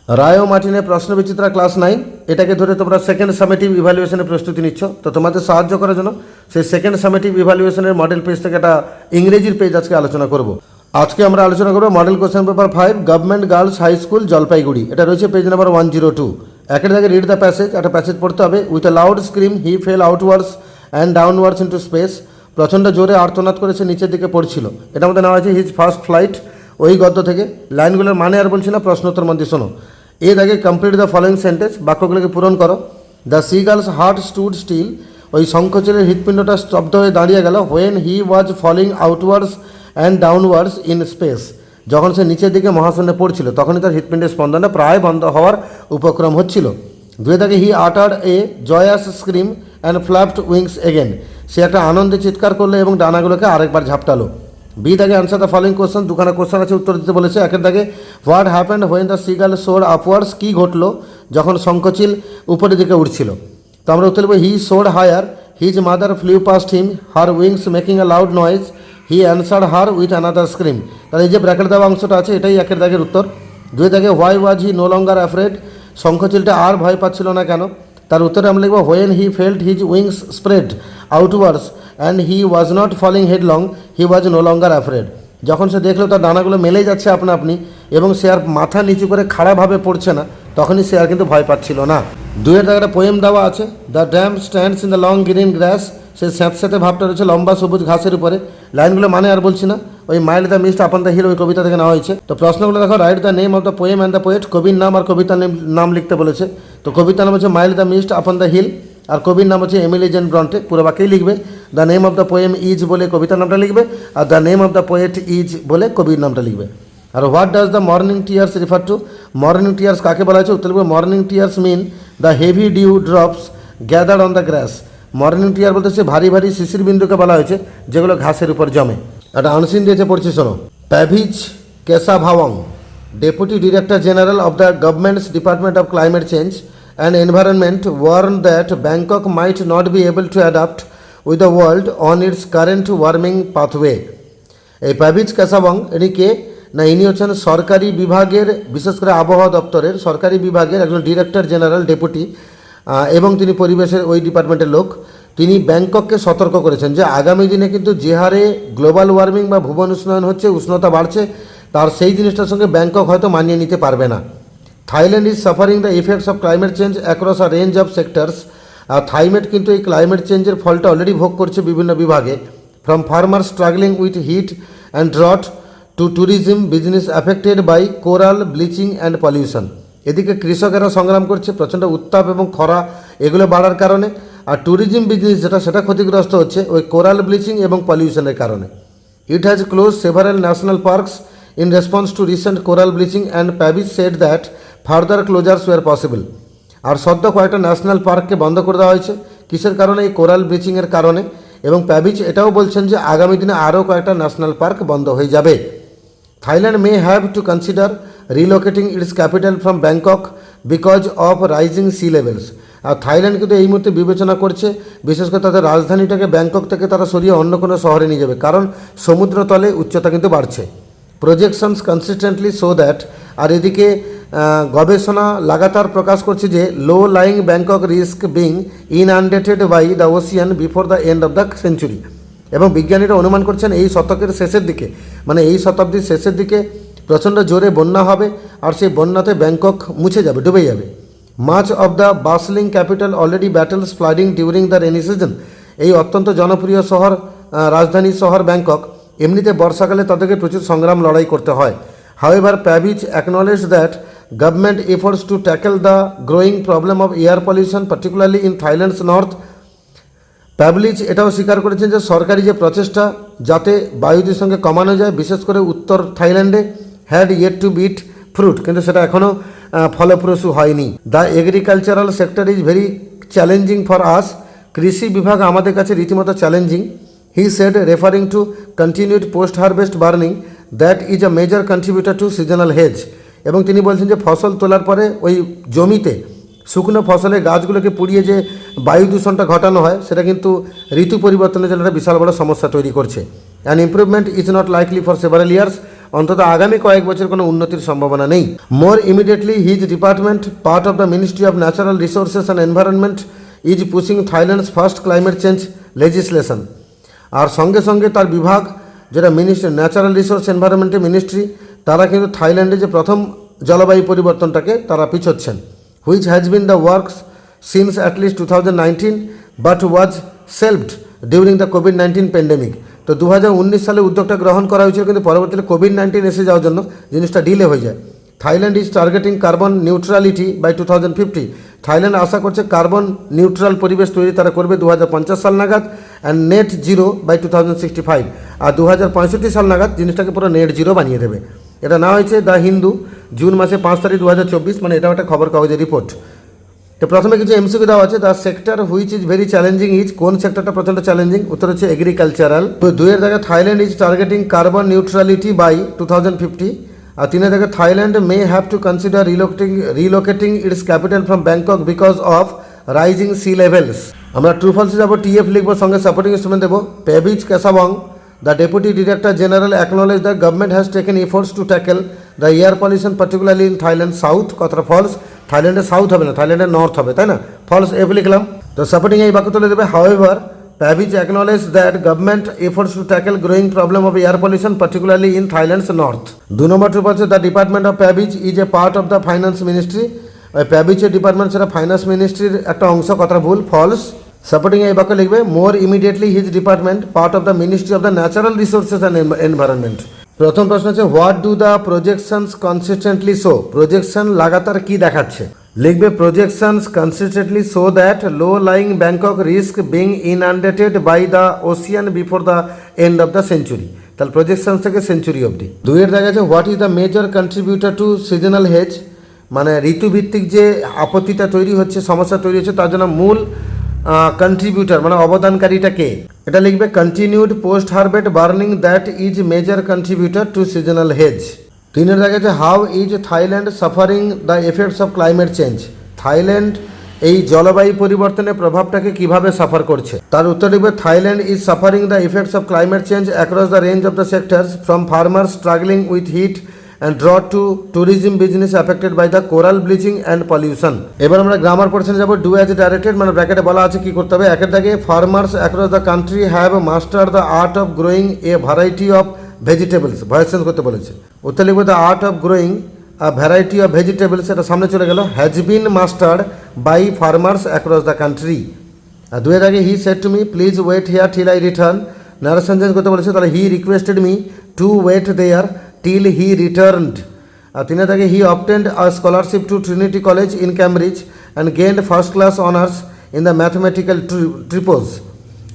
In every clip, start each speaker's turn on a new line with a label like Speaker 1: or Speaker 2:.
Speaker 1: রায় ও মার্টিনের প্রশ্ন বিচিত্রা ক্লাস 9 এটাকে ধরে তোমরা সেকেন্ড সামেটিভ ইভ্যালুয়েশনের প্রস্তুতি নিচ্ছ। তো তোমাদের সাহায্য করার জন্য সেই সেকেন্ড সামেটিভ ইভ্যালুয়েশনের মডেল পেজ থেকে একটা ইংরেজির পেজ আজকে আলোচনা করব। আজকে আমরা আলোচনা করব model question paper 5 government girls high school Jalpaiguri. এটা রয়েছে পেজ নাম্বার 102। একের জায়গায় রিড দ্য প্যাসেজ, একটা প্যাসেজ পড়তে হবে। With a loud scream he fell outwards and downwards into space. প্রচণ্ড জোরে আর্তনাদ করেছে, নিচের দিকে পড়ছিল। এটার মধ্যে নেওয়া হয়েছে হিজ ফার্স্ট ফ্লাইট, ওই গদ্য থেকে। লাইনগুলোর মানে আর বলছি না, প্রশ্নোত্তর মধ্যে শোনো। এর আগে কমপ্লিট দ্য ফলোয়িং সেন্টেন্স, বাক্যগুলোকে পূরণ করো। The seagull's heart stood still, ওই শঙ্খচিলের হৃৎপিণ্ডটা স্তব্ধ হয়ে দাঁড়িয়ে গেল। When he was falling outwards and downwards in space, যখন সে নিচের দিকে মহাশূন্যে পড়ছিল তখনই তার হৃৎপিণ্ডের স্পন্দনটা প্রায় বন্ধ হওয়ার উপক্রম হচ্ছিল। দুই থেকে he uttered a joyous scream and flapped wings again, সে একটা আনন্দে চিৎকার করলো এবং ডানাগুলোকে আরেকবার ঝাপটালো। বি দাগে আনসার দ্য ফলোয়িং কোশ্চেন, দুখানা কোশ্চেন আছে, উত্তর দিতে বলেছে। একের দাগে what happened when the seagull soar upwards, কী ঘটলো যখন শঙ্খচিল উপরের দিকে উঠছিল। তো আমরা উত্তর দেবো he soar higher, his mother flew past him, her wings making a loud noise, he answered her with another scream. তাহলে এই যে ব্র্যাকেট দেওয়া অংশটা আছে এটাই একের দাগের উত্তর। দুই দাগে why was he no longer afraid, শঙ্খচিলটা আর ভয় পাচ্ছিল না কেন। তার উত্তরে আমরা লিখব when he felt his wings spread outwards and he was not falling headlong, he was no longer afraid. যখন সে দেখলো তার ডানাগুলো মেলে যাচ্ছে আপনা আপনি এবং সে আর মাথা নিচু করে খাড়াভাবে পড়ছে না, তখনই সে আর কিন্তু ভয় পাচ্ছিল না। দুইয়ের জায়গাটা পোয়েম দেওয়া আছে। The damp stands in the long green grass, সে স্যাঁতস্যাঁতে ভাবটা রয়েছে লম্বা সবুজ ঘাসের উপরে। লাইনগুলো মানে আর বলছি না, ওই mild the mist upon the hill ওই কবিতা থেকে নেওয়া হয়েছে। তো প্রশ্নগুলো দেখো, write the name of the poem and the poet, কবির নাম আর কবিতার নাম লিখতে বলেছে। তো কবিতার নাম হচ্ছে mild the mist upon the hill, আর কবির নাম হচ্ছে এমিলি জেন ব্রন্টে। পুরো বাক্যেই লিখবে the name of the poem is বলে কবিতার নামটা লিখবে, আর the name of the poet is বলে কবির নামটা লিখবে। আর what does the morning tears refer to, morning tears কাকে বলা হয়েছে? উত্তর লিখবে morning tears mean the heavy dew drops gathered on the grass. Morning tear বলতে হচ্ছে ভারী ভারী শিশির বিন্দুকে বলা হয়েছে যেগুলো ঘাসের উপর জমে। একটা আনসিন দিয়েছে, পড়ছি শোনো। Pavich Kesavawong, deputy director general of the government's department of climate change and environment warned that Bangkok might not be able to adapt with the world on its current warming pathway. এই প্যাভিজ কেশাভাওয়ং ইনি কে না, ইনি হচ্ছেন সরকারি বিভাগের, বিশেষ করে আবহাওয়া দপ্তরের সরকারি বিভাগের একজন ডিরেক্টর জেনারেল ডেপুটি, এবং তিনি পরিবেশের ওই ডিপার্টমেন্টের লোক। তিনি ব্যাংকককে সতর্ক করেছেন যে আগামী দিনে কিন্তু যে হারে গ্লোবাল ওয়ার্মিং বা ভুবন উষ্ণায়ন হচ্ছে, উষ্ণতা বাড়ছে, তার সেই জিনিসটার সঙ্গে ব্যাংকক হয়তো মানিয়ে নিতে পারবে না। Thailand is suffering the effects of climate change across a range of sectors. আর থাইল্যান্ড কিন্তু এই ক্লাইমেট চেঞ্জের ফলটা অলরেডি ভোগ করছে বিভিন্ন বিভাগে। From farmer struggling with heat and drought to tourism business affected by coral bleaching and pollution. এদিকে কৃষকেরা সংগ্রাম করছে প্রচণ্ড উত্তাপ এবং খরা এগুলো বাড়ার কারণে, আর ট্যুরিজম বিজনেস সেটা ক্ষতিগ্রস্ত হচ্ছে ওই কোরাল ব্লিচিং এবং পলিউশনের কারণে। It has close several national parks in response to recent coral bleaching and Pavis said that further closures were possible. আর সদ্য কয়েকটা ন্যাশনাল পার্ককে বন্ধ করে দেওয়া হয়েছে কিসের কারণে? এই কোরাল ব্লিচিংয়ের কারণে। এবং প্যাভিচ এটাও বলছেন যে আগামী দিনে আরও কয়েকটা ন্যাশনাল পার্ক বন্ধ হয়ে যাবে। Thailand may have to consider relocating its capital from Bangkok because of rising sea levels. আর থাইল্যান্ড কিন্তু এই মুহূর্তে বিবেচনা করছে বিশেষ করে তাদের রাজধানীটাকে ব্যাংকক থেকে তারা সরিয়ে অন্য কোনো শহরে নিয়ে যাবে, কারণ সমুদ্রতলে উচ্চতা কিন্তু বাড়ছে। প্রজেকশনস কনসিস্টেন্টলি শো দ্যাট, আর এদিকে গবেষণা লাগাতার প্রকাশ করছে যে low lying Bangkok risk being inundated by the ocean before the end of the century. এবং বিজ্ঞানীরা অনুমান করছেন এই শতকের শেষের দিকে, মানে এই শতাব্দীর শেষের দিকে প্রচণ্ড জোরে বন্যা হবে, আর সেই বন্যাতে ব্যাংকক মুছে যাবে, ডুবে যাবে। Much of the bustling capital already battles flooding during the rainy season. এই অত্যন্ত জনপ্রিয় শহর, রাজধানী শহর ব্যাংকক, এমনিতে বর্ষাকালে তাদেরকে প্রচুর সংগ্রাম লড়াই করতে হয়। However Pavich acknowledge that government efforts to tackle the growing problem of air pollution particularly in Thailand's north. Pavich এটাও স্বীকার করেছেন যে সরকারি যে প্রচেষ্টা যাতে বায়ু দূষণকে কমানো যায় বিশেষ করে উত্তর থাইল্যান্ডে had yet to bear fruit, কিন্তু সেটা এখনও ফলপ্রসূ হয়নি। The agricultural sector is very challenging for us, কৃষি বিভাগ আমাদের কাছে রীতিমতো challenging. He said, referring to continued post-harvest burning, that is a major contributor to seasonal hedge. এবং তিনি বলছেন যে ফসল তোলার পরে ওই জমিতে শুকনো ফসলের গাছগুলোকে পুড়িয়ে যে বায়ু দূষণটা ঘটানো হয় সেটা কিন্তু ঋতু পরিবর্তনের জন্য একটা বিশাল বড় সমস্যা তৈরি করছে। An improvement is not likely for several years, অন্তত আগামী কয়েক বছর কোনো উন্নতির সম্ভাবনা নেই। More immediately his department part of the ministry of natural resources and environment is pushing Thailand's first climate change legislation. আর সঙ্গে সঙ্গে তার বিভাগ যেটা মিনিস্ট্রি ন্যাচারাল রিসোর্স এনভায়রনমেন্টের মিনিস্ট্রি, তারা কিন্তু থাইল্যান্ডে যে প্রথম জলবায়ু পরিবর্তনটাকে তারা পিছোচ্ছেন। Which has been the works since অ্যাটলিস্ট 2019 but was সেলফড during the COVID-19 pandemic. তো 2019 সালে উদ্যোগটা গ্রহণ করা হয়েছিল, কিন্তু পরবর্তীতে কোভিড-19 এসে যাওয়ার জন্য জিনিসটা ডিলে হয়ে যায়। Thailand is targeting carbon neutrality by 2050। Thailand আশা করছে কার্বন নিউট্রাল পরিবেশ তৈরি তারা করবে 2050 সাল নাগাদ, অ্যান্ড নেট জিরো বাই 2065। আর 2065 সাল নাগাদ জিনিসটাকে পুরো নেট জিরো বানিয়ে দেবে। এটা না হয়েছে দ্য হিন্দু জুন মাসে 5 তারিখ 2024, মানে এটাও একটা খবর কাগজের রিপোর্ট। তো প্রথমে কিছু এমসিকিউ দেওয়া আছে। The sector which is very challenging is, কোন সেক্টরটা প্রচণ্ড চ্যালেঞ্জিং? উত্তর হচ্ছে এগ্রিকালচারাল। তো 2 জায়গায় Thailand is targeting carbon neutrality by 2050। আর 3 জায়গায় Thailand may have to consider relocating its capital from Bangkok because of rising sea levels. আমরা ট্রু ফলসে যাবো, টিএফ লিখবো, সঙ্গে সাপোর্টিং স্টেটমেন্ট দেবো। Pavich Kesavawong, the Deputy Director General, acknowledged that government has taken efforts to tackle the air pollution particularly in Thailand South. কথাটা false, থাইল্যান্ডের south হবে না, থাইল্যান্ডের নর্থ হবে, তাই না? ফলস এফ লিখলাম। তো সাপোর্টিং এই বাক্য তুলে দেবে, however প্যাবিজ acknowledged that government efforts to tackle growing problem of air pollution particularly in Thailand's north. 2 নম্বর ট্রু ফলসে, the Department of Pabij is a part of the Finance Ministry. প্যাবিজের department সেটা ফাইন্যান্স মিনিস্ট্রির একটা অংশ, কথাটা ভুল, ফলস। সাপোর্টিং এই বাক্য লিখবে, more immediately his department part of the ministry of the natural resources and environment. প্রথম প্রশ্ন হচ্ছে, what do the projections consistently show? Projection লাগাতার কি দেখাচ্ছে? লিখবে, projections consistently show that low lying Bangkok risk being inundated by the ocean before the end of the century. তাহলে projections থেকে century অবধি। 2 জায়গায় আছে, what is the major contributor to seasonal haze? মানে ঋতুভিত্তিক যে আপত্তিটা তৈরি হচ্ছে, সমস্যা তৈরি হচ্ছে, তার জন্য মূল কন্ট্রিবিউটার মানে অবদানকারীটা কে? এটা লিখবে, continued post harvest burning that is major contributor to seasonal haze. 3 জায়গায় আছে, how is Thailand suffering the effects of climate change? Thailand এই জলবায়ু পরিবর্তনের প্রভাবটাকে কিভাবে সাফার করছে? তার উত্তর লিখবে, Thailand is suffering the effects of climate change across the range of the sectors from farmers struggling with heat and drought to tourism business affected by the coral bleaching and pollution. এবার আমরা grammar পোর্শনে যাব। Do as directed মানে ব্র্যাকেটে বলা আছে কি করতে হবে। একের দাগে, farmers across the country have master the art of growing a variety of vegetables. Voice change করতে বলেছে। উত্তর লিখবে, the art of growing a variety of vegetables, এটা সামনে চলে গেল, has been mastered by farmers across the country. আর 2 জায়গায়, he said to me please wait here till I return. Narration change করতে বলেছে, তাহলে he requested me to wait there till he returned. আর 3 জায়গায়, he obtained a scholarship to Trinity College in Cambridge and gained first class honors in the mathematical tripos.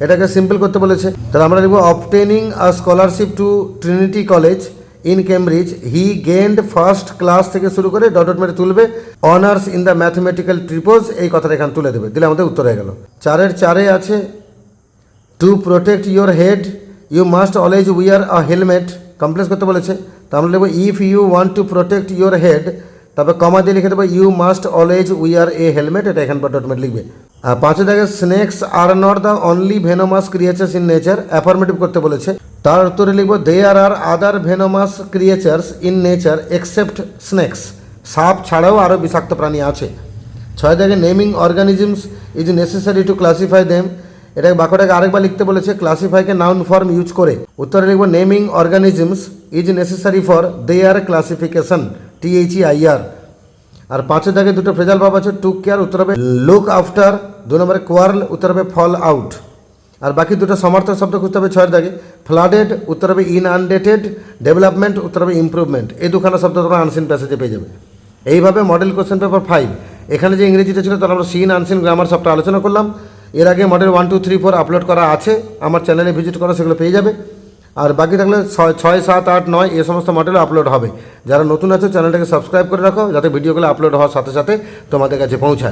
Speaker 1: এটাকে simple করতে বলেছে, তাহলে আমরা লিখব, obtaining a scholarship to Trinity College in Cambridge he gained first class থেকে শুরু করে dot dot মেরে তুলবে অনার্স ইন দ্য ম্যাথমেটিক্যাল ট্রিপোজ, এই কথাটা এখানে তুলে দেবে, দিলে আমাদের উত্তর হয়ে গেল। 4 আছে, to protect your head you must always wear a helmet. Complex করতে বলেছে, তো আমরা লিখব, if you want to protect your head, তারপর কমা দিয়ে লিখে দেবো, you must always wear a helmet, এটা এখান পর ডটমেট লিখবে। আর 5 জায়গায়, snakes are not the only venomous creatures in nature. Affirmative করতে বলেছে, তার উত্তরে লিখব, there are other venomous creatures in nature except snake's. সাপ ছাড়াও আরও বিষাক্ত প্রাণী আছে। 6 জায়গায়, naming organisms is necessary to classify them. এটাকে বাক্যটাকে আরেকবার লিখতে বলেছে, ক্লাসিফাইকে নাউন ফর্ম ইউজ করে। উত্তরে লিখব, naming organisms is necessary for their classification, THEIR। আর 5 জায়গায় 2টো ফ্রেজাল ভার্ব আছে, টুক কেয়ার, উত্তর হবে লুক আফটার। 2 নম্বরে, কোয়ার্ল, উত্তর হবে ফল আউট। আর বাকি 2টো সমার্থক শব্দ খুঁজতে হবে 6 জায়গায়, ফ্লাডেড, উত্তর হবে ইনআন্ডেটেড, ডেভেলপমেন্ট, উত্তর হবে ইমপ্রুভমেন্ট। এই 2খানা শব্দ তোমরা আনসিন প্যাসেজে পেয়ে যাবে। এইভাবে মডেল কোশ্চেন পেপার 5 এখানে যে ইংরেজিটা ছিল তার আমরা সিন আনসিন গ্রামার সবটা আলোচনা করলাম। এর আগে মডেল 1, 2, 3, 4 আপলোড করা আছে, আমার চ্যানেলে ভিজিট করা, সেগুলো পেয়ে যাবে। আর বাকি থাকলে 6, 7, 8, 9 এই সমস্ত মডেলও আপলোড হবে। যারা নতুন আছে চ্যানেলটাকে সাবস্ক্রাইব করে রাখো, যাতে ভিডিওগুলো আপলোড হওয়ার সাথে সাথে তোমাদের কাছে পৌঁছায়।